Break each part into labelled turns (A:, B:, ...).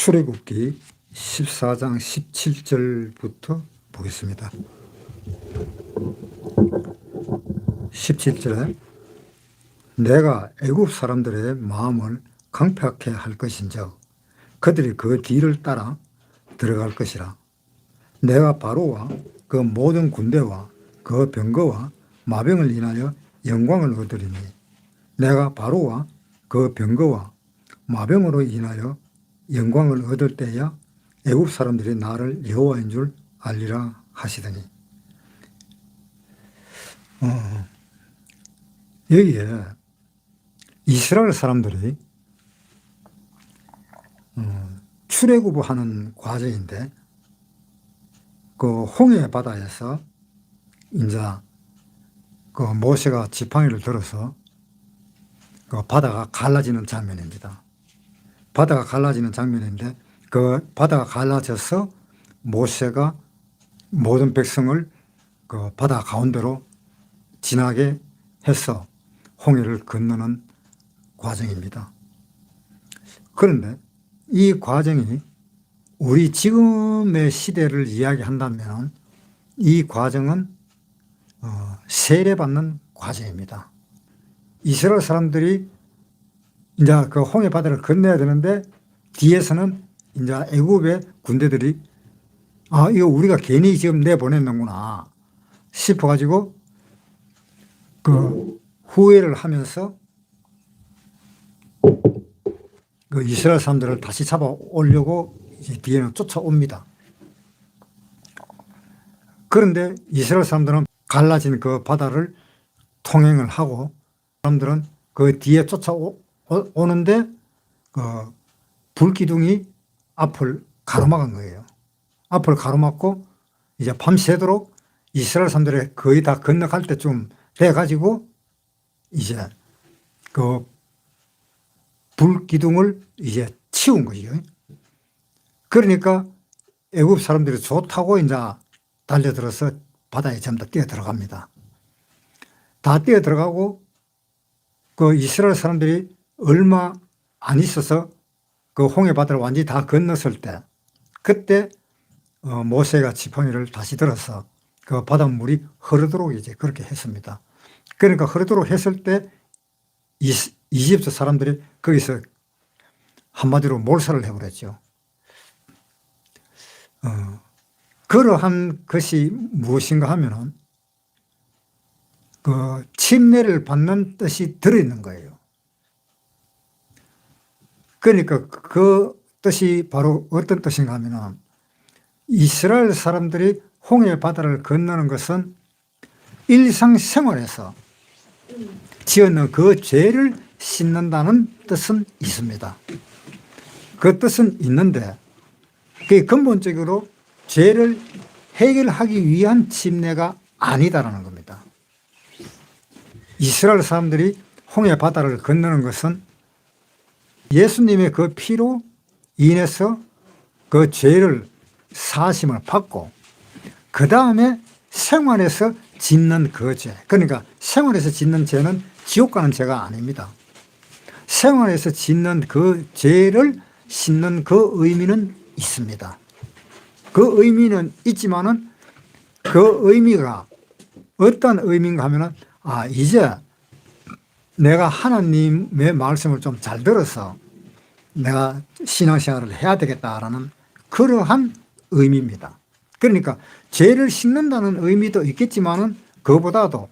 A: 출애굽기 14장 17절부터 보겠습니다. 17절에 내가 애굽 사람들의 마음을 강팍하게 할 것인즉 그들이 그 뒤를 따라 들어갈 것이라. 내가 바로와 그 모든 군대와 그 병거와 마병을 인하여 영광을 얻으리니 내가 바로와 그 병거와 마병으로 인하여 영광을 얻을 때야 애굽 사람들이 나를 여호와인 줄 알리라 하시더니, 여기에 이스라엘 사람들이 출애굽하는 과정인데, 그 홍해 바다에서 이제 그 모세가 지팡이를 들어서 그 바다가 갈라지는 장면입니다. 바다가 갈라지는 장면인데, 그 바다가 갈라져서 모세가 모든 백성을 그 바다 가운데로 지나게 해서 홍해를 건너는 과정입니다. 그런데 이 과정이 우리 지금의 시대를 이야기한다면 이 과정은 세례받는 과정입니다. 이스라엘 사람들이 이제 그 홍해 바다를 건너야 되는데 뒤에서는 이제 애굽의 군대들이 이거 우리가 괜히 지금 내보냈는구나 싶어가지고 그 후회를 하면서 그 이스라엘 사람들을 다시 잡아오려고 이제 뒤에는 쫓아옵니다. 그런데 이스라엘 사람들은 갈라진 그 바다를 통행을 하고, 사람들은 그 뒤에 쫓아오는데 그 불기둥이 앞을 가로막은 거예요. 앞을 가로막고 이제 밤새도록 이스라엘 사람들이 거의 다 건너갈 때쯤 돼가지고 이제 그 불기둥을 이제 치운 거죠. 그러니까 애굽 사람들이 좋다고 이제 달려들어서 바다에 전부 다 뛰어 들어갑니다. 다 뛰어 들어가고 그 이스라엘 사람들이 얼마 안 있어서 그 홍해 바다를 완전히 다 건넜을 때, 그때 모세가 지팡이를 다시 들어서 그 바닷물이 흐르도록 이제 그렇게 했습니다. 그러니까 흐르도록 했을 때 이집트 사람들이 거기서 한마디로 몰살을 해버렸죠. 그러한 것이 무엇인가 하면은 그 침례를 받는 뜻이 들어있는 거예요. 그러니까 그 뜻이 바로 어떤 뜻인가 하면은 이스라엘 사람들이 홍해 바다를 건너는 것은 일상생활에서 지었는 그 죄를 씻는다는 뜻은 있습니다. 그 뜻은 있는데 그게 근본적으로 죄를 해결하기 위한 침례가 아니다라는 겁니다. 이스라엘 사람들이 홍해 바다를 건너는 것은 예수님의 그 피로 인해서 그 죄를 사심을 받고 그 다음에 생활에서 짓는 그 죄, 그러니까 생활에서 짓는 죄는 지옥 가는 죄가 아닙니다. 생활에서 짓는 그 죄를 씻는 그 의미는 있습니다. 그 의미는 있지만은 그 의미가 어떤 의미인가 하면은 이제 내가 하나님의 말씀을 좀 잘 들어서 내가 신앙생활을 해야 되겠다라는 그러한 의미입니다. 그러니까 죄를 씻는다는 의미도 있겠지만은 그보다도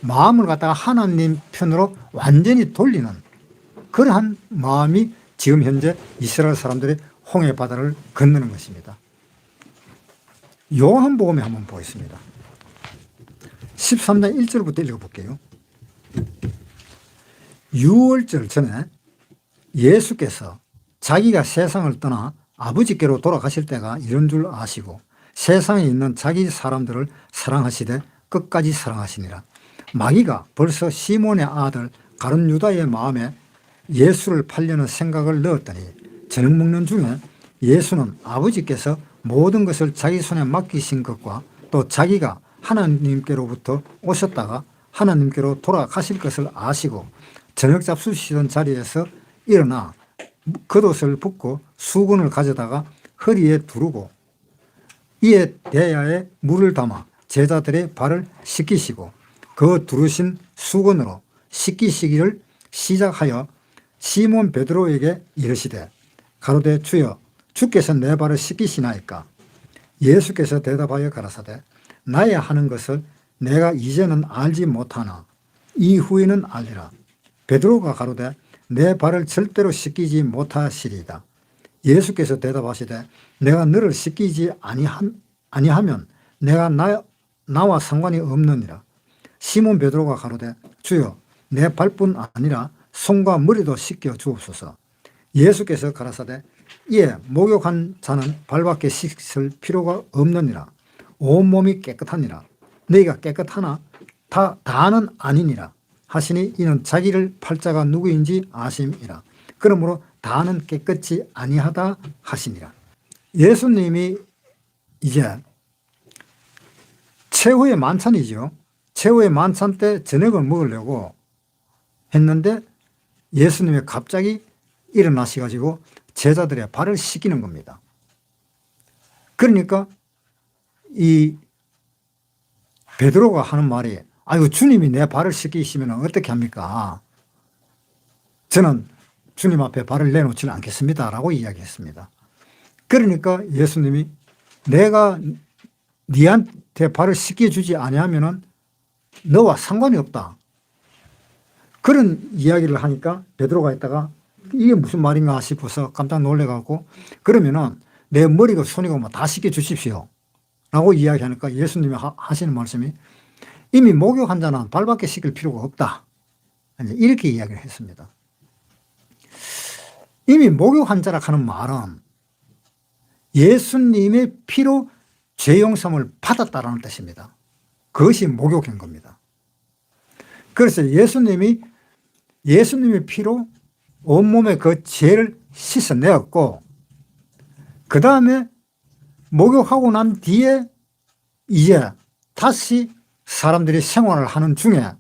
A: 마음을 갖다가 하나님 편으로 완전히 돌리는 그러한 마음이 지금 현재 이스라엘 사람들이 홍해 바다를 건너는 것입니다. 요한복음에 한번 보겠습니다. 13장 1절부터 읽어볼게요. 유월절 전에 예수께서 자기가 세상을 떠나 아버지께로 돌아가실 때가 이런 줄 아시고 세상에 있는 자기 사람들을 사랑하시되 끝까지 사랑하시니라. 마귀가 벌써 시몬의 아들 가룟 유다의 마음에 예수를 팔려는 생각을 넣었더니 저녁 먹는 중에 예수는 아버지께서 모든 것을 자기 손에 맡기신 것과 또 자기가 하나님께로부터 오셨다가 하나님께로 돌아가실 것을 아시고 저녁 잡수시던 자리에서 일어나 겉옷을 벗고 수건을 가져다가 허리에 두르고 이에 대야에 물을 담아 제자들의 발을 씻기시고 그 두르신 수건으로 씻기시기를 시작하여 시몬 베드로에게 이르시되 가로되 주여 주께서 내 발을 씻기시나이까. 예수께서 대답하여 가라사대 나의 하는 것을 내가 이제는 알지 못하나 이후에는 알리라. 베드로가 가로되 내 발을 절대로 씻기지 못하시리이다. 예수께서 대답하시되 내가 너를 씻기지 아니하면 내가 나와 상관이 없느니라. 시몬 베드로가 가로되 주여 내 발뿐 아니라 손과 머리도 씻겨 주옵소서. 예수께서 가라사대 이에 목욕한 자는 발밖에 씻을 필요가 없느니라. 온몸이 깨끗하니라. 너희가 깨끗하나 다는 아니니라 하시니 이는 자기를 팔자가 누구인지 아심이라. 그러므로 다는 깨끗이 아니하다 하시니라. 예수님이 이제 최후의 만찬이죠. 최후의 만찬 때 저녁을 먹으려고 했는데 예수님이 갑자기 일어나셔가지고 제자들의 발을 씻기는 겁니다. 그러니까 이 베드로가 하는 말이 아이고 주님이 내 발을 씻기시면 어떻게 합니까? 저는 주님 앞에 발을 내놓지는 않겠습니다 라고 이야기했습니다. 그러니까 예수님이 내가 네한테 발을 씻겨주지 아니하면 너와 상관이 없다. 그런 이야기를 하니까 베드로가 있다가 이게 무슨 말인가 싶어서 깜짝 놀래갖고 그러면은 내 머리가 손이고 뭐 다 씻겨주십시오 라고 이야기하니까 예수님이 하시는 말씀이 이미 목욕한 자는 발밖에 씻길 필요가 없다. 이렇게 이야기를 했습니다. 이미 목욕한 자라 하는 말은 예수님의 피로 죄 용서를 받았다라는 뜻입니다. 그것이 목욕인 겁니다. 그래서 예수님의 피로 온몸의 그 죄를 씻어내었고 그 다음에 목욕하고 난 뒤에 이제 다시 사람들이 생활을 하는 중에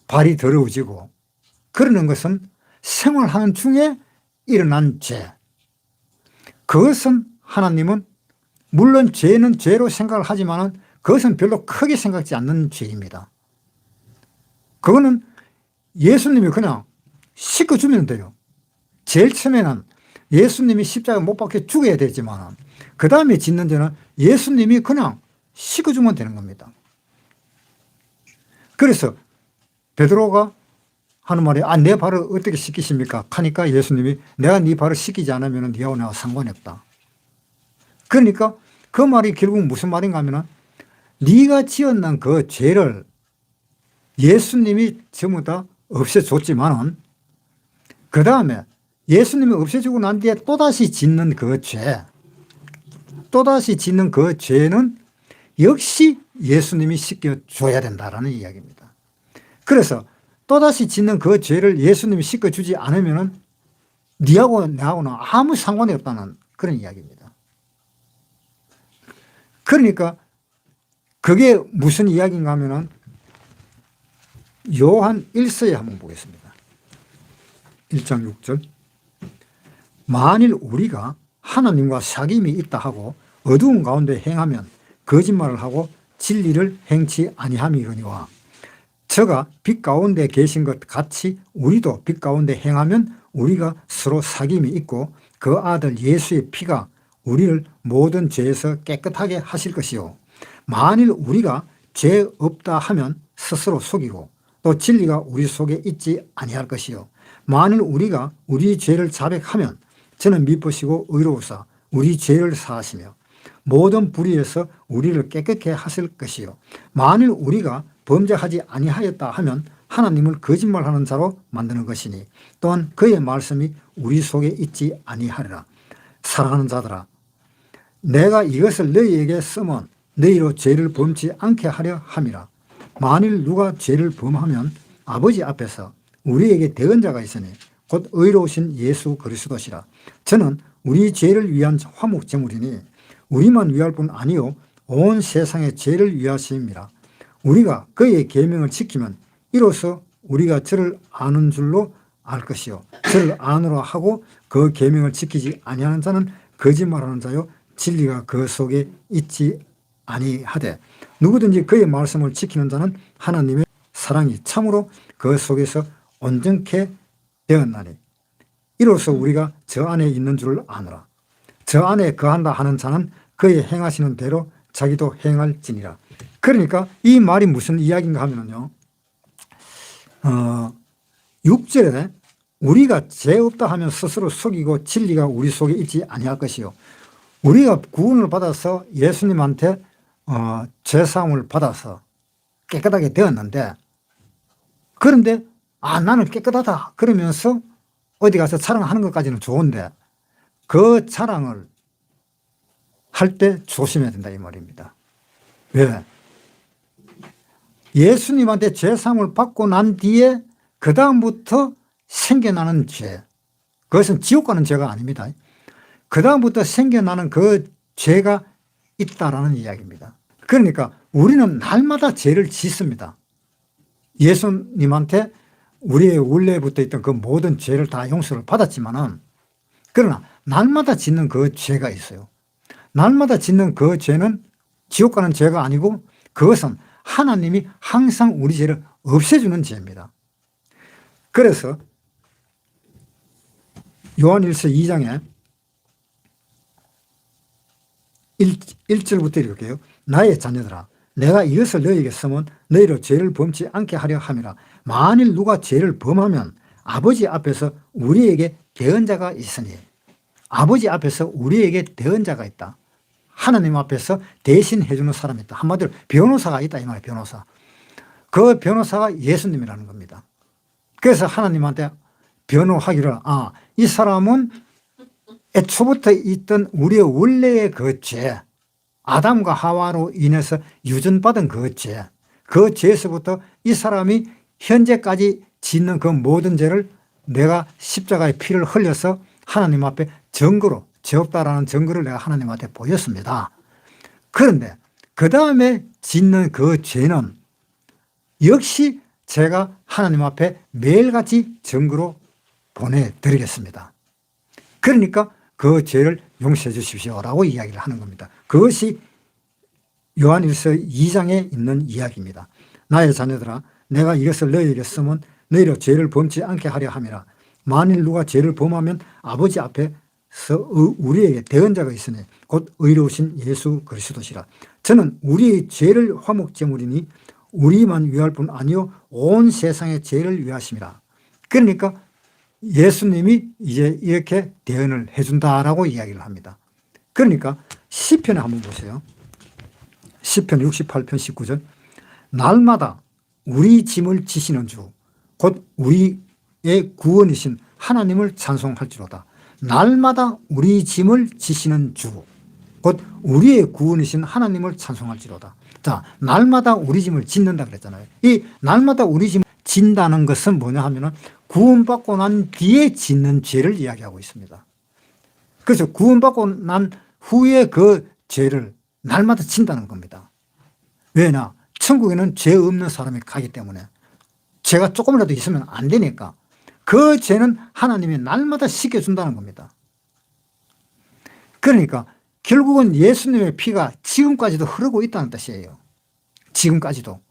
A: 발이 더러워지고 그러는 것은 생활하는 중에 일어난 죄. 그것은 하나님은 물론 죄는 죄로 생각을 하지만 그것은 별로 크게 생각지 않는 죄입니다. 그거는 예수님이 그냥 씻어주면 돼요. 제일 처음에는 예수님이 십자가 못 박혀 죽어야 되지만 그 다음에 짓는 죄는 예수님이 그냥 씻어주면 되는 겁니다. 그래서 베드로가 하는 말이 내 발을 어떻게 씻기십니까? 하니까 예수님이 내가 네 발을 씻기지 않으면 네하고 내가 상관이 없다. 그러니까 그 말이 결국 무슨 말인가 하면 네가 지었는 그 죄를 예수님이 전부 다 없애줬지만은 그 다음에 예수님이 없애주고 난 뒤에 또다시 짓는 그 죄, 또다시 짓는 그 죄는 역시 예수님이 씻겨줘야 된다라는 이야기입니다. 그래서 또다시 짓는 그 죄를 예수님이 씻어주지 않으면 네하고 나하고는 아무 상관이 없다는 그런 이야기입니다. 그러니까 그게 무슨 이야기인가 하면은 요한 1서에 한번 보겠습니다. 1장 6절. 만일 우리가 하나님과 사귐이 있다 하고 어두운 가운데 행하면 거짓말을 하고 진리를 행치 아니함이거니와 저가 빛 가운데 계신 것 같이 우리도 빛 가운데 행하면 우리가 서로 사귐이 있고 그 아들 예수의 피가 우리를 모든 죄에서 깨끗하게 하실 것이요 만일 우리가 죄 없다 하면 스스로 속이고 또 진리가 우리 속에 있지 아니할 것이요 만일 우리가 우리 죄를 자백하면 저는 미쁘시고 의로우사 우리 죄를 사하시며 모든 불의에서 우리를 깨끗게 하실 것이요 만일 우리가 범죄하지 아니하였다 하면 하나님을 거짓말하는 자로 만드는 것이니 또한 그의 말씀이 우리 속에 있지 아니하리라. 사랑하는 자들아 내가 이것을 너희에게 쓰면 너희로 죄를 범치 않게 하려 함이라. 만일 누가 죄를 범하면 아버지 앞에서 우리에게 대언자가 있으니 곧 의로우신 예수 그리스도시라. 저는 우리 죄를 위한 화목 제물이니 우리만 위할 뿐 아니요 온 세상의 죄를 위하심이라. 우리가 그의 계명을 지키면 이로써 우리가 저를 아는 줄로 알 것이요 저를 아노라 하고 그 계명을 지키지 아니하는 자는 거짓말하는 자요 진리가 그 속에 있지 아니하되 누구든지 그의 말씀을 지키는 자는 하나님의 사랑이 참으로 그 속에서 온전케 되었나니 이로써 우리가 저 안에 있는 줄을 아노라. 저 안에 거한다 하는 자는 그의 행하시는 대로 자기도 행할지니라. 그러니까 이 말이 무슨 이야기인가 하면요 6절에 우리가 죄 없다 하면 스스로 속이고 진리가 우리 속에 있지 아니할 것이요 우리가 구원을 받아서 예수님한테 죄사함을 받아서 깨끗하게 되었는데 그런데 나는 깨끗하다 그러면서 어디 가서 자랑하는 것까지는 좋은데 그 자랑을 할 때 조심해야 된다 이 말입니다. 왜? 예수님한테 죄사함을 받고 난 뒤에 그 다음부터 생겨나는 죄 그것은 지옥 가는 죄가 아닙니다. 그 다음부터 생겨나는 그 죄가 있다라는 이야기입니다. 그러니까 우리는 날마다 죄를 짓습니다. 예수님한테 우리의 원래부터 있던 그 모든 죄를 다 용서를 받았지만은 그러나 날마다 짓는 그 죄가 있어요. 날마다 짓는 그 죄는 지옥 가는 죄가 아니고 그것은 하나님이 항상 우리 죄를 없애주는 죄입니다. 그래서 요한일서 2장에 1절부터 읽을게요. 나의 자녀들아 내가 이것을 너희에게 쓰면 너희로 죄를 범치 않게 하려 함이라. 만일 누가 죄를 범하면 아버지 앞에서 우리에게 대언자가 있으니 아버지 앞에서 우리에게 대언자가 있다. 하나님 앞에서 대신해 주는 사람이 있다. 한마디로 변호사가 있다 이 말이에요. 변호사. 그 변호사가 예수님이라는 겁니다. 그래서 하나님한테 변호하기를 이 사람은 애초부터 있던 우리의 원래의 그 죄 아담과 하와로 인해서 유전받은 그 죄 그 죄에서부터 이 사람이 현재까지 짓는 그 모든 죄를 내가 십자가의 피를 흘려서 하나님 앞에 증거로 죄 없다라는 증거를 내가 하나님한테 보였습니다. 그런데 그 다음에 짓는 그 죄는 역시 제가 하나님 앞에 매일같이 증거로 보내드리겠습니다. 그러니까 그 죄를 용서해 주십시오라고 이야기를 하는 겁니다. 그것이 요한일서 2장에 있는 이야기입니다. 나의 자녀들아 내가 이것을 너희에게 쓰면 너희로 죄를 범치 않게 하려 함이라. 만일 누가 죄를 범하면 아버지 앞에서 우리에게 대언자가 있으니 곧 의로우신 예수 그리스도시라. 저는 우리의 죄를 화목제물이니 우리만 위할 뿐 아니요 온 세상의 죄를 위하심이라. 그러니까 예수님이 이제 이렇게 대언을 해준다라고 이야기를 합니다. 그러니까 시편에 한번 보세요. 시편 68편 19절 날마다 우리 짐을 지시는 주 곧 우리의 구원이신 하나님을 찬송할지로다. 날마다 우리 짐을 지시는 주 곧 우리의 구원이신 하나님을 찬송할지로다. 자, 날마다 우리 짐을 짓는다 그랬잖아요. 이 날마다 우리 짐을 진다는 것은 뭐냐 하면은 구원받고 난 뒤에 짓는 죄를 이야기하고 있습니다. 그래서 구원받고 난 후에 그 죄를 날마다 진다는 겁니다. 왜냐? 천국에는 죄 없는 사람이 가기 때문에 죄가 조금이라도 있으면 안 되니까 그 죄는 하나님이 날마다 씻겨준다는 겁니다. 그러니까 결국은 예수님의 피가 지금까지도 흐르고 있다는 뜻이에요. 지금까지도.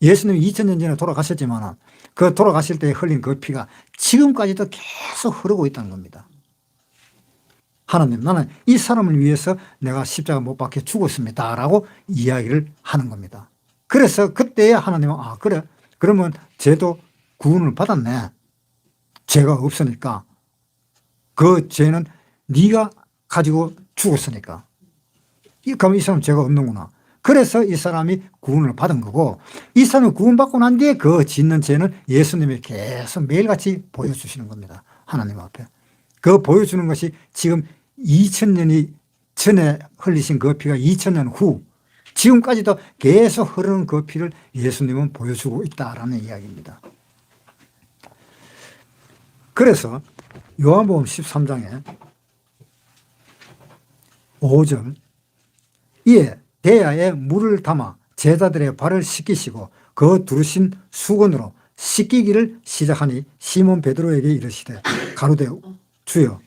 A: 예수님이 2000년 전에 돌아가셨지만 그 돌아가실 때 흘린 그 피가 지금까지도 계속 흐르고 있다는 겁니다. 하나님 나는 이 사람을 위해서 내가 십자가 못 박혀 죽었습니다 라고 이야기를 하는 겁니다. 그래서 그때야 하나님은 그래 그러면 죄도 구원을 받았네. 죄가 없으니까 그 죄는 네가 가지고 죽었으니까 그럼 이 사람 죄가 없는구나. 그래서 이 사람이 구원을 받은 거고 이 사람이 구원받고 난 뒤에 그 짓는 죄는 예수님이 계속 매일같이 보여주시는 겁니다. 하나님 앞에. 그 보여주는 것이 지금 2000년이 전에 흘리신 그 피가 2000년 후 지금까지도 계속 흐르는 그 피를 예수님은 보여주고 있다라는 이야기입니다. 그래서 요한복음 13장에 5절 이에 대야에 물을 담아 제자들의 발을 씻기시고 그 두르신 수건으로 씻기기를 시작하니 시몬 베드로에게 이르시되 가로되 주여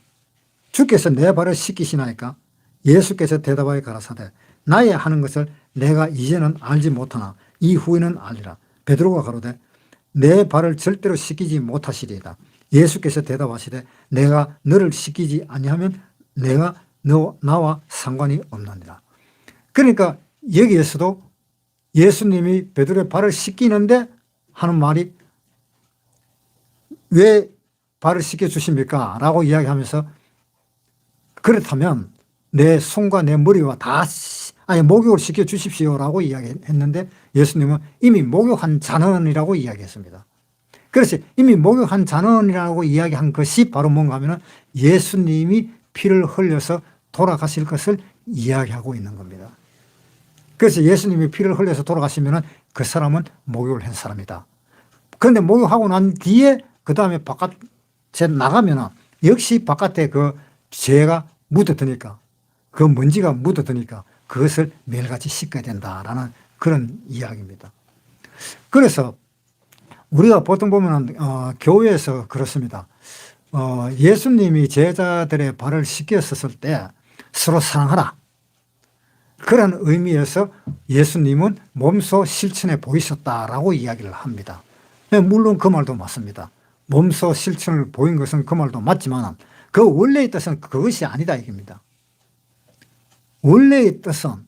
A: 주께서 내 발을 씻기시나이까? 예수께서 대답하여 가라사대 나의 하는 것을 내가 이제는 알지 못하나 이후에는 알리라. 베드로가 가로되 내 발을 절대로 씻기지 못하시리이다. 예수께서 대답하시되 내가 너를 씻기지 아니하면 내가 나와 상관이 없느니라. 그러니까 여기에서도 예수님이 베드로의 발을 씻기는데 하는 말이 왜 발을 씻겨주십니까? 라고 이야기하면서 그렇다면 내 손과 내 머리와 다 목욕을 시켜주십시오 라고 이야기했는데 예수님은 이미 목욕한 자는이라고 이야기했습니다. 그래서 이미 목욕한 자는이라고 이야기한 것이 바로 뭔가 하면 예수님이 피를 흘려서 돌아가실 것을 이야기하고 있는 겁니다. 그래서 예수님이 피를 흘려서 돌아가시면 그 사람은 목욕을 한 사람이다. 그런데 목욕하고 난 뒤에 그 다음에 바깥에 나가면 역시 바깥에 그 죄가 묻어드니까 그 먼지가 묻어드니까 그것을 매일같이 씻어야 된다라는 그런 이야기입니다. 그래서 우리가 보통 보면 교회에서 그렇습니다. 예수님이 제자들의 발을 씻겼었을 때 서로 사랑하라. 그런 의미에서 예수님은 몸소 실천해 보이셨다라고 이야기를 합니다. 물론 그 말도 맞습니다. 몸소 실천을 보인 것은 그 말도 맞지만 그 원래의 뜻은 그것이 아니다 이겁니다. 원래의 뜻은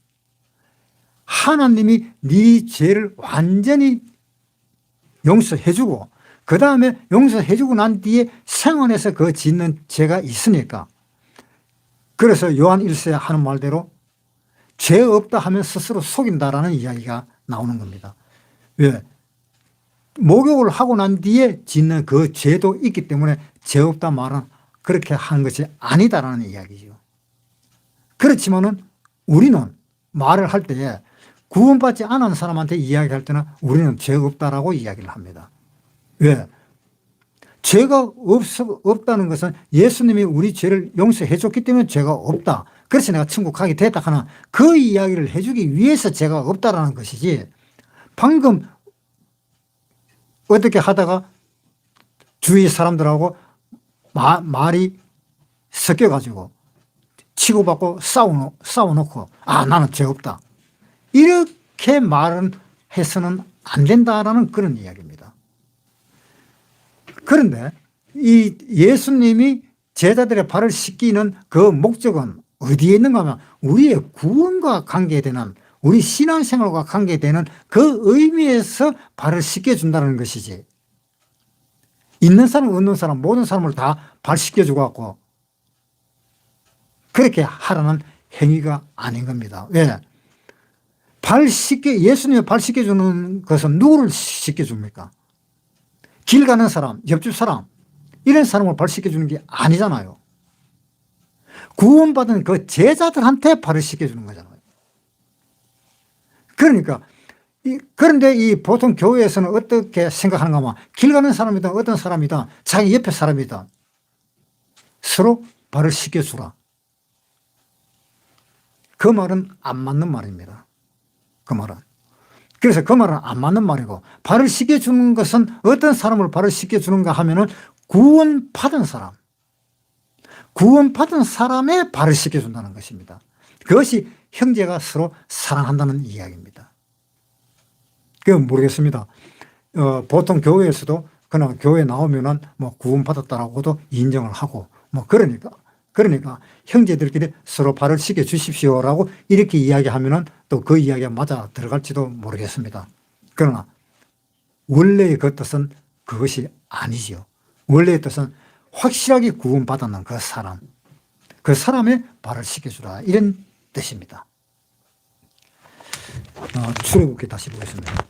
A: 하나님이 네 죄를 완전히 용서해주고 그 다음에 용서해주고 난 뒤에 생활에서 그 짓는 죄가 있으니까 그래서 요한 1서에 하는 말대로 죄 없다 하면 스스로 속인다라는 이야기가 나오는 겁니다. 왜? 목욕을 하고 난 뒤에 짓는 그 죄도 있기 때문에 죄 없다 말은 그렇게 한 것이 아니다라는 이야기죠. 그렇지만은 우리는 말을 할 때에 구원받지 않은 사람한테 이야기할 때는 우리는 죄 없다라고 이야기를 합니다. 왜? 죄가 없다는 것은 예수님이 우리 죄를 용서해 줬기 때문에 죄가 없다. 그래서 내가 천국 가게 됐다 하는 그 이야기를 해주기 위해서 죄가 없다라는 것이지 방금 어떻게 하다가 주위 사람들하고 말이 섞여가지고 치고받고 싸워놓고 나는 죄 없다. 이렇게 말은 해서는 안 된다라는 그런 이야기입니다. 그런데 이 예수님이 제자들의 발을 씻기는 그 목적은 어디에 있는가 하면 우리의 구원과 관계되는 우리 신앙생활과 관계되는 그 의미에서 발을 씻겨준다는 것이지 있는 사람 없는 사람 모든 사람을 다 발 씻겨주고 갖고 그렇게 하라는 행위가 아닌 겁니다. 왜? 예수님의 발 씻겨주는 것은 누구를 씻겨줍니까? 길 가는 사람, 옆집 사람 이런 사람을 발 씻겨주는 게 아니잖아요. 구원받은 그 제자들한테 발을 씻겨주는 거잖아요. 그러니까 그런데 이 보통 교회에서는 어떻게 생각하는가 하면 길 가는 사람이든 어떤 사람이든 자기 옆에 사람이든 서로 발을 씻겨주라. 그 말은 안 맞는 말입니다. 그 말은. 그래서 그 말은 안 맞는 말이고 발을 씻겨주는 것은 어떤 사람을 발을 씻겨주는가 하면은 구원받은 사람의 발을 씻겨준다는 것입니다. 그것이 형제가 서로 사랑한다는 이야기입니다. 그건 모르겠습니다. 보통 교회에서도 그냥 교회 나오면은 뭐 구원받았다라고도 인정을 하고 뭐 그러니까 형제들끼리 서로 발을 씻겨 주십시오라고 이렇게 이야기하면은 또 그 이야기가 맞아 들어갈지도 모르겠습니다. 그러나 원래의 그 뜻은 그것이 아니지요. 원래의 뜻은 확실하게 구원받았는 그 사람의 발을 씻겨주라 이런 뜻입니다. 출애굽기 다시 보겠습니다.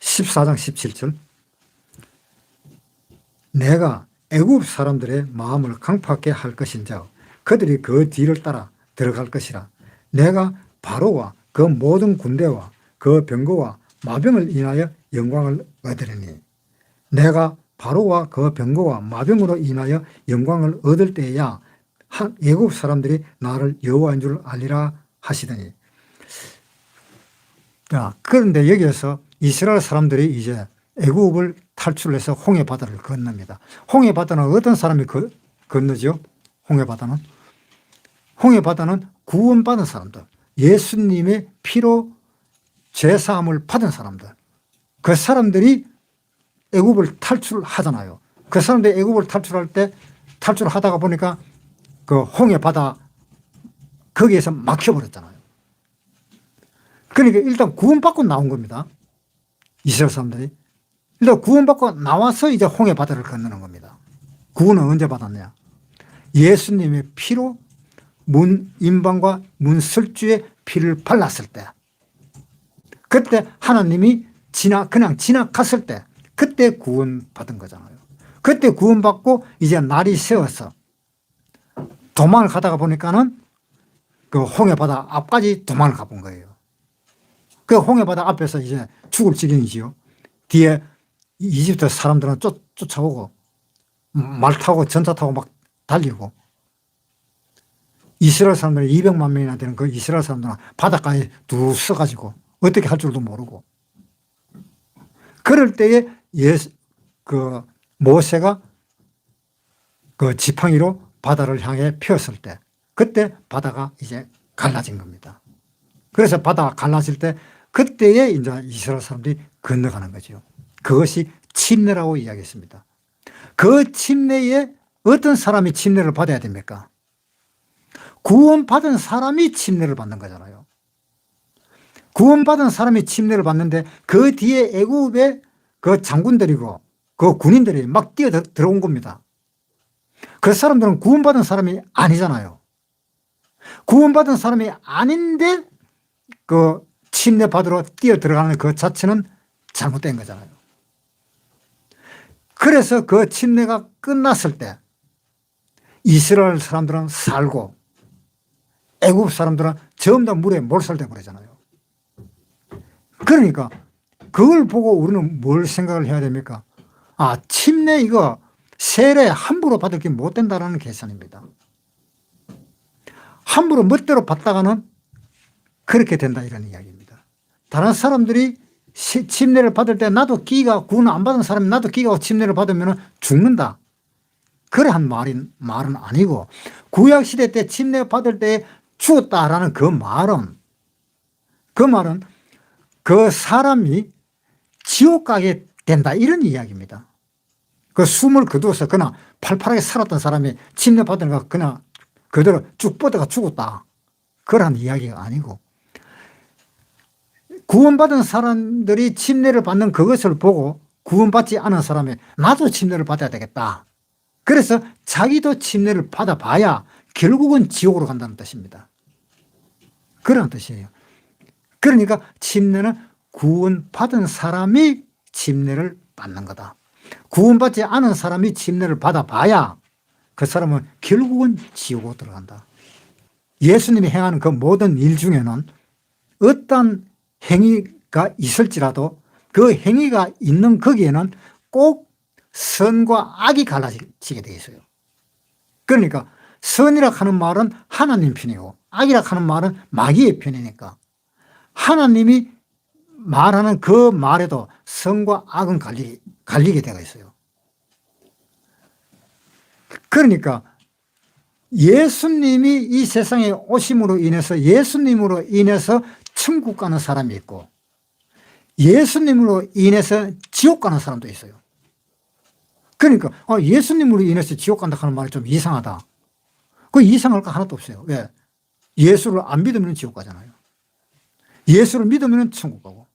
A: 14장 17절 내가 애굽 사람들의 마음을 강팍하게 할 것인즉 그들이 그 뒤를 따라 들어갈 것이라. 내가 바로와 그 모든 군대와 그 병거와 마병을 인하여 영광을 얻으리니 내가 바로와 그 병거와 마병으로 인하여 영광을 얻을 때에야 애굽 사람들이 나를 여호와인 줄 알리라 하시더니. 그런데 여기에서 이스라엘 사람들이 이제 애굽을 탈출을 해서 홍해바다를 건넙니다. 홍해바다는 어떤 사람이 건너죠? 홍해바다는 구원받은 사람들, 예수님의 피로 죄사함을 받은 사람들, 그 사람들이 애굽을 탈출하잖아요. 그 사람들이 애굽을 탈출할 때 탈출하다가 보니까 그 홍해바다 거기에서 막혀버렸잖아요. 그러니까 일단 구원받고 나온 겁니다. 이스라엘 사람들이. 일단 구원받고 나와서 이제 홍해바다를 건너는 겁니다. 구원은 언제 받았냐? 예수님의 피로 문인방과 문설주의 피를 발랐을 때, 그때 하나님이 그냥 지나갔을 때, 그때 구원받은 거잖아요. 그때 구원받고 이제 날이 새어서 도망을 가다가 보니까는 그 홍해바다 앞까지 도망을 가본 거예요. 그 홍해바다 앞에서 이제 죽을 지경이지요. 뒤에 이집트 사람들은 쫓아오고 말 타고 전차 타고 막 달리고, 이스라엘 사람들 200만 명이나 되는 그 이스라엘 사람들은 바닷가에 두 서가지고 어떻게 할 줄도 모르고, 그럴 때에 모세가 그 지팡이로 바다를 향해 폈을 때, 그때 바다가 이제 갈라진 겁니다. 그래서 바다가 갈라질 때 그때에 이제 이스라엘 사람들이 건너가는 거죠. 그것이 침례라고 이야기했습니다. 그 침례에 어떤 사람이 침례를 받아야 됩니까? 구원받은 사람이 침례를 받는 거잖아요. 구원받은 사람이 침례를 받는데 그 뒤에 애굽의 그 장군들이고 그 군인들이 막 뛰어 들어온 겁니다. 그 사람들은 구원받은 사람이 아니잖아요. 구원받은 사람이 아닌데 그 침례 받으러 뛰어 들어가는 그 자체는 잘못된 거잖아요. 그래서 그 침례가 끝났을 때 이스라엘 사람들은 살고 애굽 사람들은 전부 다 물에 몰살돼 버리잖아요. 그러니까 그걸 보고 우리는 뭘 생각을 해야 됩니까? 아, 침례 이거 세례 함부로 받을 게 못 된다라는 계산입니다. 함부로 멋대로 받다가는 그렇게 된다 이런 이야기입니다. 다른 사람들이 침례를 받을 때 나도 기가 구원 안 받은 사람이 나도 기가 침례를 받으면 죽는다, 그러한 말은 아니고, 구약시대 때 침례 받을 때 죽었다라는 그 말은 그 사람이 지옥 가게 된다 이런 이야기입니다. 그 숨을 거두어서 그냥 팔팔하게 살았던 사람이 침례 받으니까 그냥 그대로 쭉 뻗어가 죽었다, 그러한 이야기가 아니고, 구원받은 사람들이 침례를 받는 그것을 보고 구원받지 않은 사람이 나도 침례를 받아야 되겠다, 그래서 자기도 침례를 받아봐야 결국은 지옥으로 간다는 뜻입니다. 그런 뜻이에요. 그러니까 침례는 구원받은 사람이 침례를 받는 거다. 구원받지 않은 사람이 침례를 받아봐야 그 사람은 결국은 지옥으로 들어간다. 예수님이 행하는 그 모든 일 중에는 어떤 행위가 있을지라도 그 행위가 있는 거기에는 꼭 선과 악이 갈라지게 되어 있어요. 그러니까 선이라 하는 말은 하나님 편이고 악이라 하는 말은 마귀의 편이니까 하나님이 말하는 그 말에도 선과 악은 갈리게 되어 있어요. 그러니까 예수님이 이 세상에 오심으로 인해서 예수님으로 인해서 천국 가는 사람이 있고 예수님으로 인해서 지옥 가는 사람도 있어요. 그러니까 예수님으로 인해서 지옥 간다 하는 말이 좀 이상하다. 그 이상할 거 하나도 없어요. 왜? 예수를 안 믿으면 지옥 가잖아요. 예수를 믿으면 천국 가고.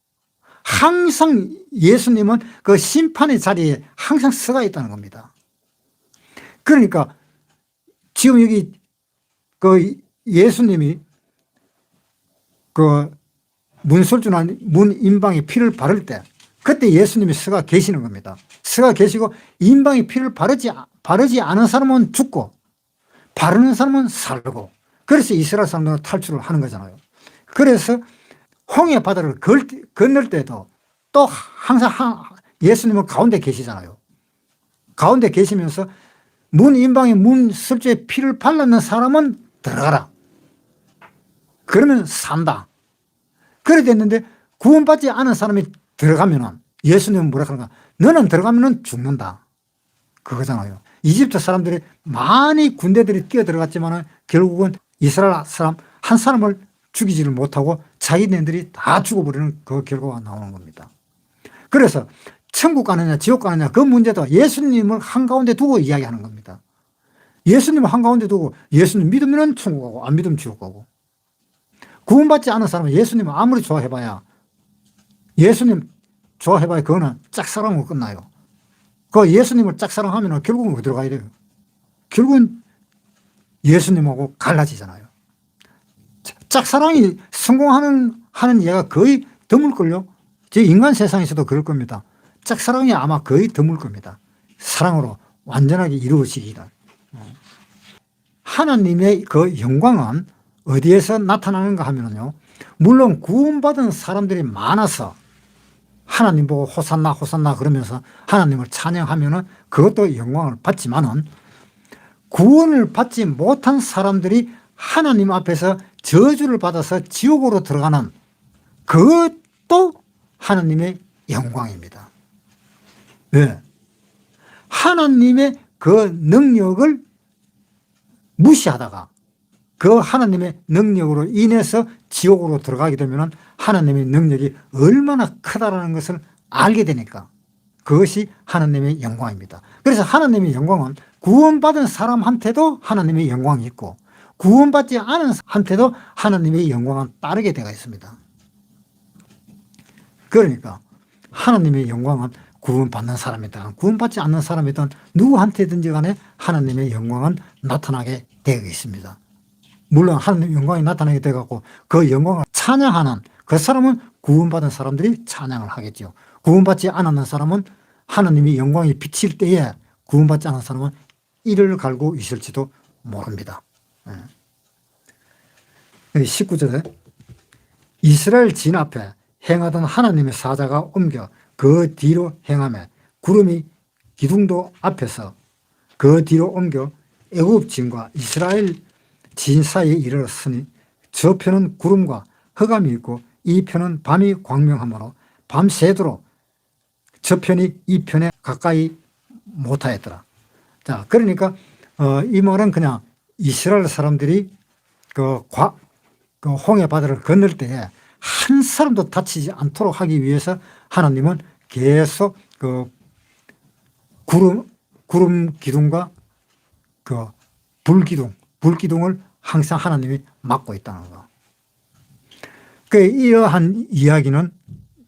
A: 항상 예수님은 그 심판의 자리에 항상 서가 있다는 겁니다. 그러니까 지금 여기 그 예수님이 그 문설주나 문인방에 피를 바를 때 그때 예수님이 서가 계시는 겁니다. 서가 계시고 인방에 피를 바르지 않은 사람은 죽고 바르는 사람은 살고, 그래서 이스라엘 사람들은 탈출을 하는 거잖아요. 그래서 홍해 바다를 건널 때도 또 항상 예수님은 가운데 계시잖아요. 가운데 계시면서 문인방에 문설주에 피를 발랐는 사람은 들어가라, 그러면 산다, 그래 됐는데 구원받지 않은 사람이 들어가면은 예수님은 뭐라 그러는가? 너는 들어가면 죽는다. 그거잖아요. 이집트 사람들이 많이 군대들이 뛰어 들어갔지만 결국은 이스라엘 사람 한 사람을 죽이지를 못하고 자기네들이 다 죽어버리는 그 결과가 나오는 겁니다. 그래서 천국 가느냐 지옥 가느냐 그 문제도 예수님을 한가운데 두고 이야기하는 겁니다. 예수님을 한가운데 두고 예수님 믿으면 천국 가고 안 믿으면 지옥 가고, 구원받지 않은 사람은 예수님을 아무리 좋아해봐야, 예수님 좋아해봐야 그거는 짝사랑으로 끝나요. 그 예수님을 짝사랑하면 결국은 어디로 가야 돼요? 결국은 예수님하고 갈라지잖아요. 짝사랑이 성공하는 예가 거의 드물걸요. 제 인간 세상에서도 그럴 겁니다. 짝사랑이 아마 거의 드물 겁니다. 사랑으로 완전하게 이루어지기를. 하나님의 그 영광은 어디에서 나타나는가 하면요, 물론 구원받은 사람들이 많아서 하나님 보고 호산나 호산나 그러면서 하나님을 찬양하면은 그것도 영광을 받지만은, 구원을 받지 못한 사람들이 하나님 앞에서 저주를 받아서 지옥으로 들어가는 그것도 하나님의 영광입니다. 왜? 하나님의 그 능력을 무시하다가 그 하나님의 능력으로 인해서 지옥으로 들어가게 되면 하나님의 능력이 얼마나 크다라는 것을 알게 되니까 그것이 하나님의 영광입니다. 그래서 하나님의 영광은 구원받은 사람한테도 하나님의 영광이 있고 구원받지 않은 사람한테도 하나님의 영광은 따르게 되어 있습니다. 그러니까 하나님의 영광은 구원받는 사람이든 구원받지 않는 사람이든 누구한테든지 간에 하나님의 영광은 나타나게 되어 있습니다. 물론 하나님의 영광이 나타나게 되어서 그 영광을 찬양하는 그 사람은 구원받은 사람들이 찬양을 하겠죠. 구원받지 않는 사람은 하나님의 영광이 비칠 때에 구원받지 않은 사람은 이를 갈고 있을지도 모릅니다. 19절에 이스라엘 진 앞에 행하던 하나님의 사자가 옮겨 그 뒤로 행하며 구름이 기둥도 앞에서 그 뒤로 옮겨 애굽 진과 이스라엘 진 사이에 이르렀으니 저 편은 구름과 흑암이 있고 이 편은 밤이 광명하므로 밤새도록 저 편이 이 편에 가까이 못하였더라. 자, 그러니까 이 말은 그냥 이스라엘 사람들이 그 홍해 바다를 건널 때에 한 사람도 다치지 않도록 하기 위해서 하나님은 계속 그 구름 기둥과 그 불기둥을 항상 하나님이 막고 있다는 거. 그 이러한 이야기는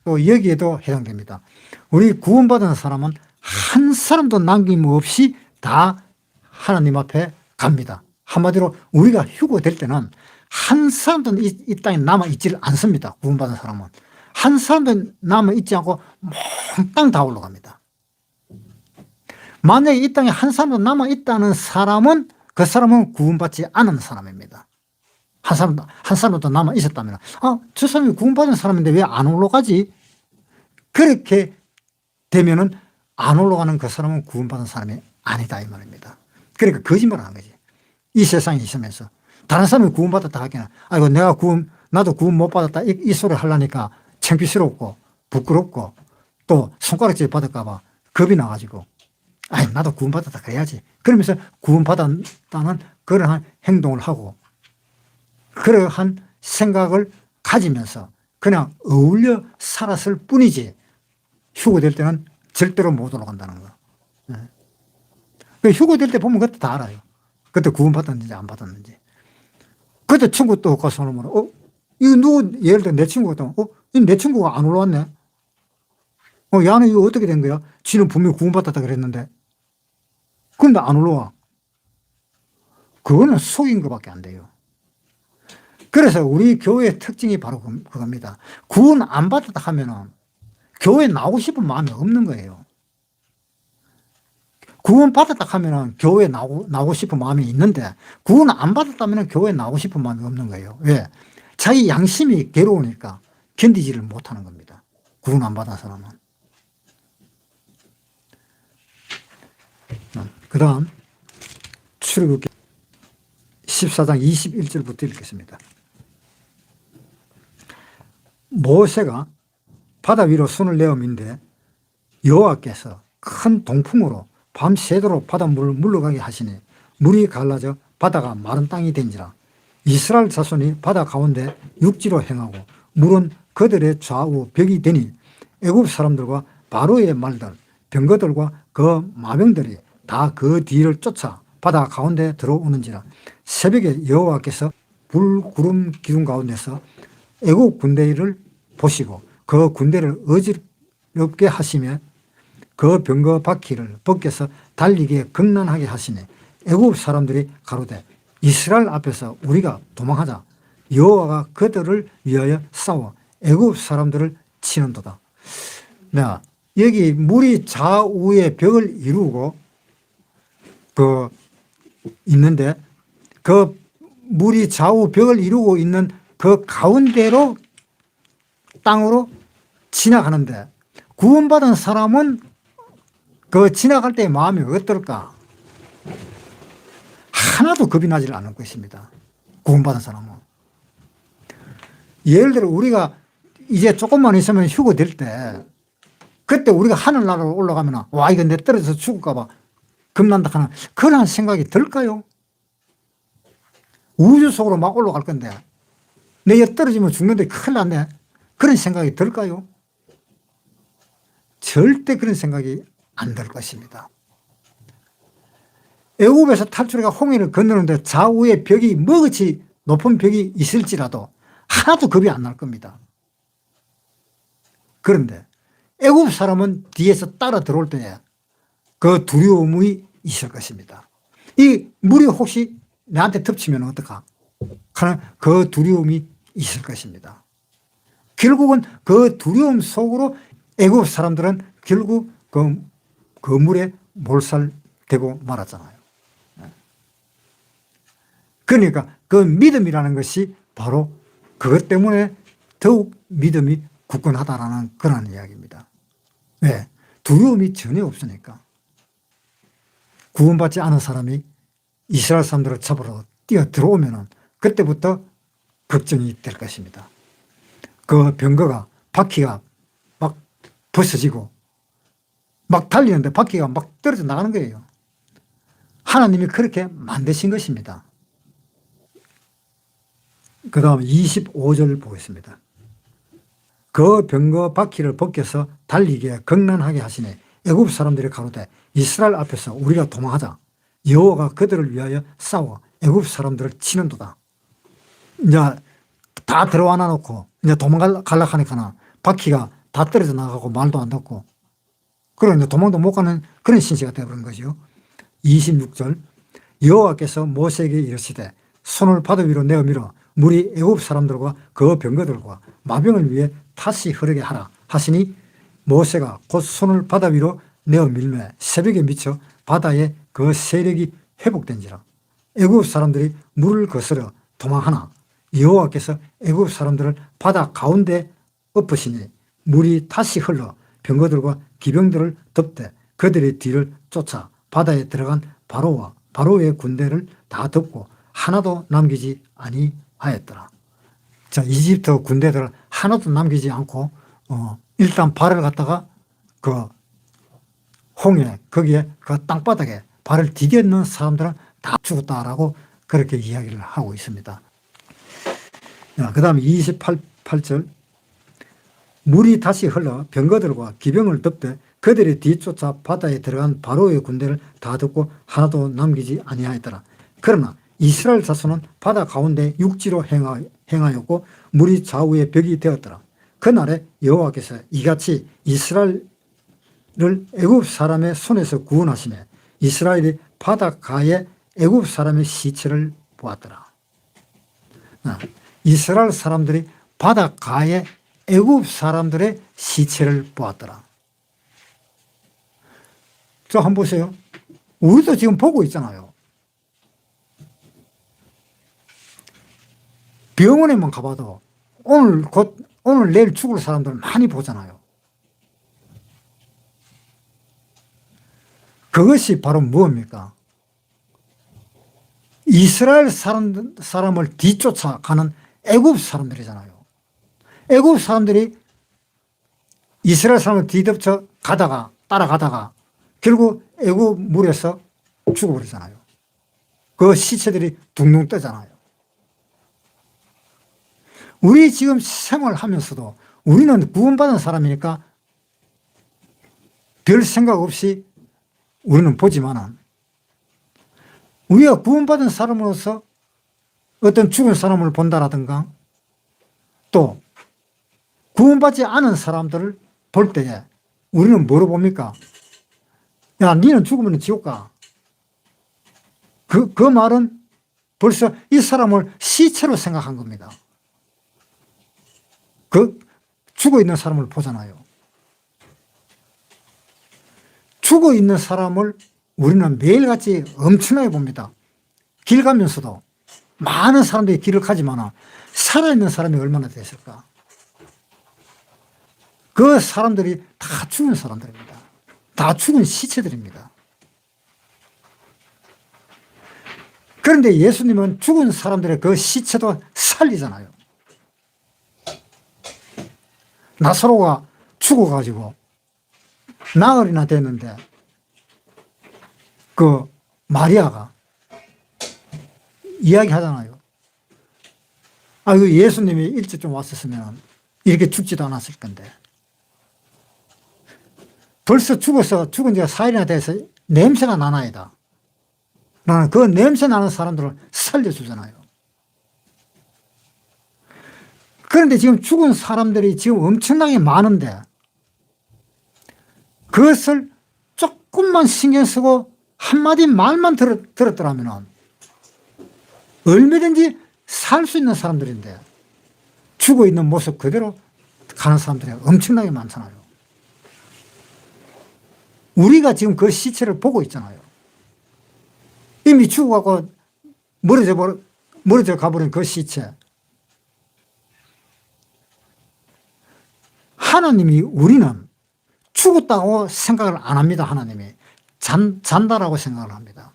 A: 또 여기에도 해당됩니다. 우리 구원받은 사람은 한 사람도 남김없이 다 하나님 앞에 갑니다. 한마디로 우리가 휴거될 때는 한 사람도 이 땅에 남아있지를 않습니다. 구원받은 사람은. 한 사람도 남아있지 않고 몽땅 다 올라갑니다. 만약에 이 땅에 한 사람도 남아있다는 사람은 그 사람은 구원받지 않은 사람입니다. 한 사람도 남아있었다면 저 사람이 구원받은 사람인데 왜 안 올라가지? 그렇게 되면은 안 올라가는 그 사람은 구원받은 사람이 아니다 이 말입니다. 그러니까 거짓말을 한 거지. 이 세상에 있으면서 다른 사람이 구원받았다 하기는 아이고 나도 구원 못 받았다 이 소리 하려니까 창피스럽고 부끄럽고 또 손가락질 받을까 봐 겁이 나가지고 나도 구원받았다 그래야지 그러면서 구원받았다는 그러한 행동을 하고 그러한 생각을 가지면서 그냥 어울려 살았을 뿐이지 휴거될 때는 절대로 못 올라간다는 거. 휴거될 때 보면 그때 다 알아요. 그때 구원받았는지 안 받았는지. 그때 친구 또 가서 오면 이거 누구 예를 들어 내 친구가 내 친구가 안 올라왔네. 야는 이거 어떻게 된 거야? 지는 분명히 구원받았다 그랬는데 그런데 안 올라와. 그거는 속인 것밖에 안 돼요. 그래서 우리 교회의 특징이 바로 그겁니다. 구원 안 받았다 하면은 교회에 나오고 싶은 마음이 없는 거예요. 구원 받았다 하면은 교회에 나오고 싶은 마음이 있는데 구원 안 받았다면 교회에 나오고 싶은 마음이 없는 거예요. 왜? 자기 양심이 괴로우니까 견디지를 못하는 겁니다. 구원 안 받은 사람은. 그 다음 출애굽기 14장 21절부터 읽겠습니다. 모세가 바다 위로 손을 내어 민대 여호와께서 큰 동풍으로 밤새도록 바닷물을 물러가게 하시니 물이 갈라져 바다가 마른 땅이 된지라. 이스라엘 자손이 바다 가운데 육지로 행하고 물은 그들의 좌우 벽이 되니 애굽 사람들과 바로의 말들 병거들과 그 마병들이 다 그 뒤를 쫓아 바다 가운데 들어오는지라. 새벽에 여호와께서 불 구름 기둥 가운데서 애굽 군대를 보시고 그 군대를 어지럽게 하시며 그 병거 바퀴를 벗겨서 달리기에 극난하게 하시니 애굽 사람들이 가로되 이스라엘 앞에서 우리가 도망하자. 여호와가 그들을 위하여 싸워 애굽 사람들을 치는도다. 여기 물이 좌우의 벽을 이루고 있는데 그 물이 좌우 벽을 이루고 있는 그 가운데로 땅으로 지나가는데 구원받은 사람은 그 지나갈 때 마음이 어떨까? 하나도 겁이 나질 않을 것입니다. 구원받은 사람은. 예를 들어 우리가 이제 조금만 있으면 휴거 될 때 그때 우리가 하늘나라로 올라가면 와 이거 내 떨어져서 죽을까 봐 겁난다 하는 그런 생각이 들까요? 우주 속으로 막 올라갈 건데 내가 떨어지면 죽는데 큰일 났네. 그런 생각이 들까요? 절대 그런 생각이 안 들 것입니다. 애굽에서 탈출해가 홍해를 건너는데 좌우에 벽이 뭐같이 높은 벽이 있을지라도 하나도 겁이 안 날 겁니다. 그런데 애굽 사람은 뒤에서 따라 들어올 때 그 두려움이 있을 것입니다. 이 물이 혹시 나한테 덮치면 어떡하? 하는 그 두려움이 있을 것입니다. 결국은 그 두려움 속으로 애굽 사람들은 결국 그 물에 몰살되고 말았잖아요. 그러니까 그 믿음이라는 것이 바로 그것 때문에 더욱 믿음이 굳건하다라는 그런 이야기입니다. 왜? 두려움이 전혀 없으니까. 구원받지 않은 사람이 이스라엘 사람들을 잡으러 뛰어 들어오면 그때부터 걱정이 될 것입니다. 그 병거가 바퀴가 막 부서지고 막 달리는데 바퀴가 막 떨어져 나가는 거예요. 하나님이 그렇게 만드신 것입니다. 그 다음 25절 보겠습니다. 그 병거 바퀴를 벗겨서 달리기에 극난하게 하시니 애굽 사람들이 가로되 이스라엘 앞에서 우리가 도망하자. 여호와가 그들을 위하여 싸워 애굽 사람들을 치는도다. 이제 다 들어와 놔놓고 이제 도망가려고 하니까 바퀴가 다 떨어져 나가고 말도 안 듣고 그러니 이제 도망도 못 가는 그런 신세가 되어버린 거죠. 26절 여호와께서 모세에게 이르시되 손을 바다 위로 내어 밀어 물이 애굽 사람들과 그 병거들과 마병을 위해 다시 흐르게 하라 하시니 모세가 곧 손을 바다 위로 내어 밀매 새벽에 미쳐 바다에 그 세력이 회복된지라. 애굽 사람들이 물을 거스려 도망하나 여호와께서 애굽 사람들을 바다 가운데 엎으시니 물이 다시 흘러 병거들과 기병들을 덮되 그들의 뒤를 쫓아 바다에 들어간 바로와 바로의 군대를 다 덮고 하나도 남기지 아니하였더라. 자, 이집트 군대들을 하나도 남기지 않고 일단 발을 갖다가 그 홍해 거기에 그 땅바닥에 발을 디뎠는 사람들은 다 죽었다라고 그렇게 이야기를 하고 있습니다. 그 다음에 28절 물이 다시 흘러 병거들과 기병을 덮되 그들의 뒤쫓아 바다에 들어간 바로의 군대를 다 덮고 하나도 남기지 아니하였더라. 그러나 이스라엘 자손은 바다 가운데 육지로 행하였고 물이 좌우의 벽이 되었더라. 그날에 여호와께서 이같이 이스라엘을 애굽 사람의 손에서 구원하시매 이스라엘이 바닷가에 애굽 사람의 시체를 보았더라. 이스라엘 사람들이 바닷가에 애굽 사람들의 시체를 보았더라. 저 한번 보세요. 우리도 지금 보고 있잖아요. 병원에만 가봐도 오늘 내일 죽을 사람들 많이 보잖아요. 그것이 바로 무엇입니까? 이스라엘 사람을 뒤쫓아가는 애굽 사람들이잖아요. 애굽 사람들이 이스라엘 사람을 뒤덮쳐 따라가다가 결국 애국 물에서 죽어버리잖아요. 그 시체들이 둥둥 뜨잖아요. 우리 지금 생활하면서도 우리는 구원받은 사람이니까 별 생각 없이 우리는 보지만 우리가 구원받은 사람으로서 어떤 죽은 사람을 본다라든가 또 구원받지 않은 사람들을 볼 때에 우리는 뭐로 봅니까? 야, 니는 죽으면 지옥 가. 그 말은 벌써 이 사람을 시체로 생각한 겁니다. 죽어 있는 사람을 보잖아요. 죽어 있는 사람을 우리는 매일같이 엄청나게 봅니다. 길 가면서도 많은 사람들이 길을 가지만 살아있는 사람이 얼마나 됐을까? 그 사람들이 다 죽은 사람들입니다. 다 죽은 시체들입니다. 그런데 예수님은 죽은 사람들의 그 시체도 살리잖아요. 나사로가 죽어가지고 나흘이나 됐는데 그 마리아가 이야기하잖아요. 아, 그 예수님이 일찍 좀 왔었으면 이렇게 죽지도 않았을 건데. 벌써 죽은 지가 4일이나 돼서 냄새가 나나이다. 나는 그 냄새 나는 사람들을 살려주잖아요. 그런데 지금 죽은 사람들이 지금 엄청나게 많은데 그것을 조금만 신경 쓰고 한마디 말만 들었더라면 얼마든지 살 수 있는 사람들인데 죽어 있는 모습 그대로 가는 사람들이 엄청나게 많잖아요. 우리가 지금 그 시체를 보고 있잖아요. 이미 죽어가고 멀어져 가버린 그 시체. 하나님이 우리는 죽었다고 생각을 안 합니다. 하나님이 잔다라고 생각을 합니다.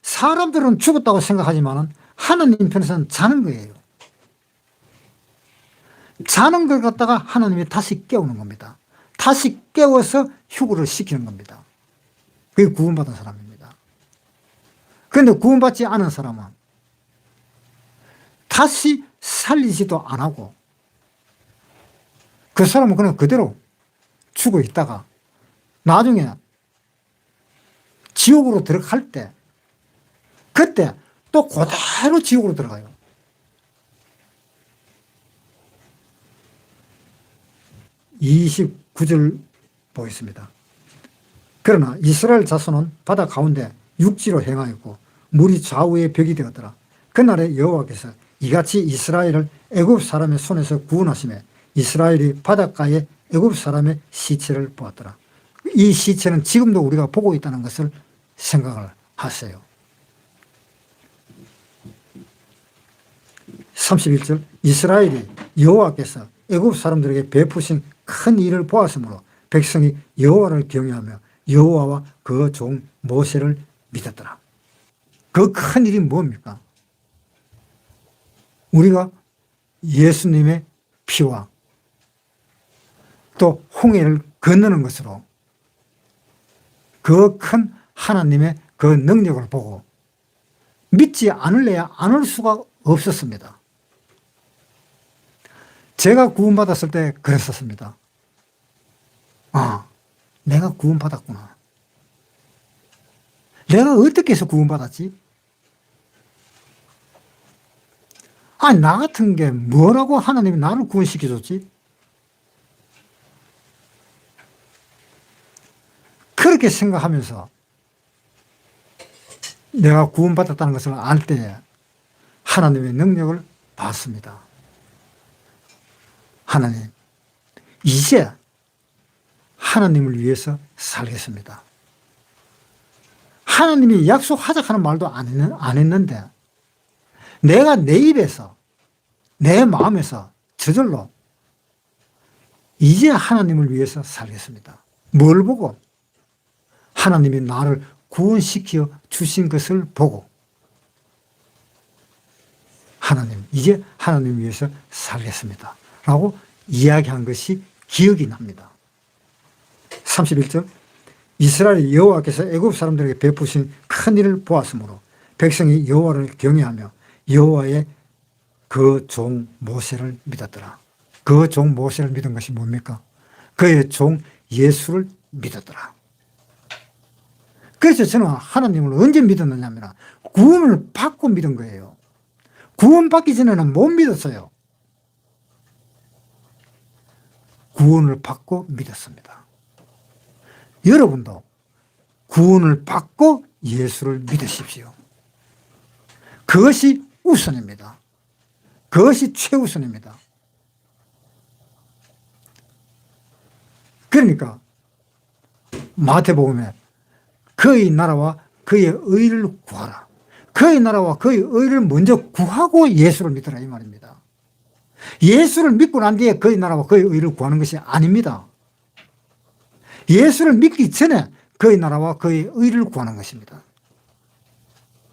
A: 사람들은 죽었다고 생각하지만 하나님 편에서는 자는 거예요. 자는 걸 갖다가 하나님이 다시 깨우는 겁니다. 다시 깨워서 휴거를 시키는 겁니다. 그게 구원받은 사람입니다. 그런데 구원받지 않은 사람은 다시 살리지도 안 하고 그 사람은 그냥 그대로 죽어 있다가 나중에 지옥으로 들어갈 때 그때 또 그대로 지옥으로 들어가요. (29절) 보겠습니다. 그러나 이스라엘 자손은 바다 가운데 육지로 행하였고 물이 좌우에 벽이 되었더라. 그날에 여호와께서 이같이 이스라엘을 애굽 사람의 손에서 구원하시매 이스라엘이 바닷가에 애굽 사람의 시체를 보았더라. 이 시체는 지금도 우리가 보고 있다는 것을 생각을 하세요. 31절 이스라엘이 여호와께서 애굽 사람들에게 베푸신 큰 일을 보았으므로 백성이 여호와를 경외하며 여호와와 그 종 모세를 믿었더라. 그 큰 일이 뭡니까? 우리가 예수님의 피와 또 홍해를 건너는 것으로 그 큰 하나님의 그 능력을 보고 믿지 않을래야 않을 수가 없었습니다. 제가 구원받았을 때 그랬었습니다. 아, 내가 구원받았구나. 내가 어떻게 해서 구원받았지? 아니, 나 같은 게 뭐라고 하나님이 나를 구원시켜줬지? 그렇게 생각하면서 내가 구원받았다는 것을 알 때에 하나님의 능력을 봤습니다. 하나님, 이제 하나님을 위해서 살겠습니다. 하나님이 약속하자 하는 말도 안 했는데 내가 내 입에서 내 마음에서 저절로 이제 하나님을 위해서 살겠습니다. 뭘 보고? 하나님이 나를 구원시켜 주신 것을 보고 하나님, 이제 하나님 위해서 살겠습니다 라고 이야기한 것이 기억이 납니다. 31절 이스라엘이 여호와께서 애굽 사람들에게 베푸신 큰 일을 보았으므로 백성이 여호와를 경외하며 여호와의 그 종 모세를 믿었더라. 그 종 모세를 믿은 것이 뭡니까? 그의 종 예수를 믿었더라. 그래서 저는 하나님을 언제 믿었느냐 하면 구원을 받고 믿은 거예요. 구원받기 전에는 못 믿었어요. 구원을 받고 믿었습니다. 여러분도 구원을 받고 예수를 믿으십시오. 그것이 우선입니다. 그것이 최우선입니다. 그러니까 마태복음에 그의 나라와 그의 의를 구하라. 그의 나라와 그의 의를 먼저 구하고 예수를 믿으라 이 말입니다. 예수를 믿고 난 뒤에 그의 나라와 그의 의를 구하는 것이 아닙니다. 예수를 믿기 전에 그의 나라와 그의 의를 구하는 것입니다.